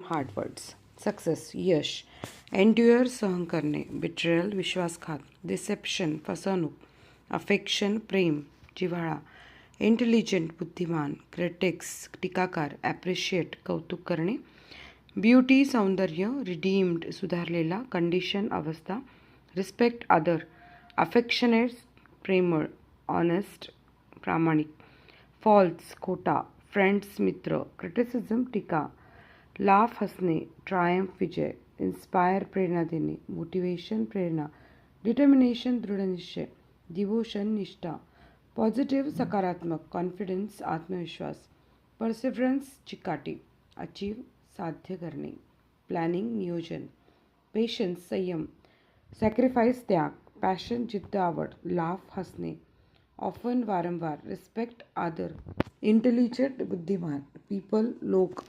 Hard words. Success यश. एन्ड्युअर सहन करणे. Betrayal विश्वासघात. डिसेप्शन फसवणूक. अफेक्शन प्रेम जिव्हाळा. इंटेलिजंट बुद्धिमान. क्रिटिक्स टीकाकार. ॲप्रिशिएट कौतुक करणे. ब्युटी सौंदर्य. रिडीम्ड सुधारलेला. कंडिशन अवस्था. Respect other. अफेक्शनेट प्रेमळ. ऑनेस्ट प्रामाणिक. फॉल्स खोटा. फ्रेंड्स मित्र. क्रिटिसिझम टीका. लाफ हसणे. ट्रायम्फ विजय. इन्स्पायर प्रेरणा देणे. मोटिवेशन प्रेरणा. डिटर्मिनेशन दृढनिश्चय. डिवोशन निष्ठा. पॉझिटिव्ह सकारात्मक. कॉन्फिडन्स आत्मविश्वास. परसिव्हरन्स चिकाटी. अचीव साध्य करणे. प्लॅनिंग नियोजन. पेशन्स संयम. सॅक्रिफाईस त्याग. पॅशन जिद्द आवड. लाफ हसणे. ऑफन वारंवार. रिस्पेक्ट आदर. इंटेलिजंट बुद्धिमान. पीपल लोक.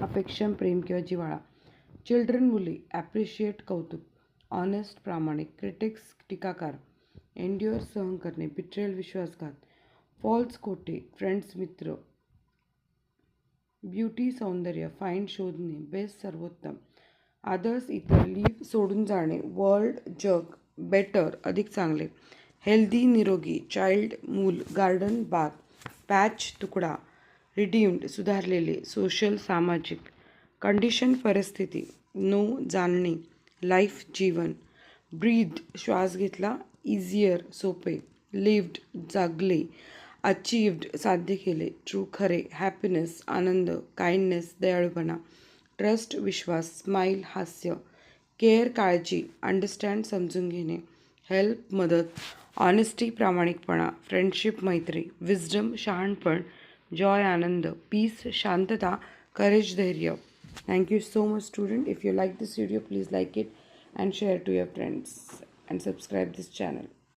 अफेक्शन प्रेम किंवा जिव्हाळा. चिल्ड्रन मुले. ॲप्रिशिएट कौतुक. ऑनेस्ट प्रामाणिक. क्रिटिक्स टीकाकार. एन्ड्युअर सहन करणे. बिट्रेयल विश्वासघात. फॉल्स खोटे. फ्रेंड्स मित्र. ब्युटी सौंदर्य. फाईंड शोधणे. बेस्ट सर्वोत्तम. अदर्स इतर. लिव्ह सोडून जाणे. वर्ल्ड जग. बेटर अधिक चांगले. हेल्दी निरोगी. चाइल्ड मूल. गार्डन बाग. पॅच तुकडा. रिडीम्ड सुधारलेले. सोशल सामाजिक. कंडिशन परिस्थिती. नो जाणणे. लाईफ जीवन. ब्रीद श्वास घेतला. इझियर सोपे. लिव्ड जगले. अचीव्ड साध्य केले. ट्रू खरे. हॅपीनेस आनंद. काइंडनेस दयाळूपणा. ट्रस्ट विश्वास. स्माईल हास्य. केअर काळजी. अंडरस्टँड समजून घेणे. हेल्प मदत. ऑनेस्टी प्रामाणिकपणा. फ्रेंडशिप मैत्री. विजडम शहाणपण. जॉय आनंद. पीस शांतता. करेज धैर्य. Thank you so much student. If you like this video, please like it and share to your friends and subscribe this channel.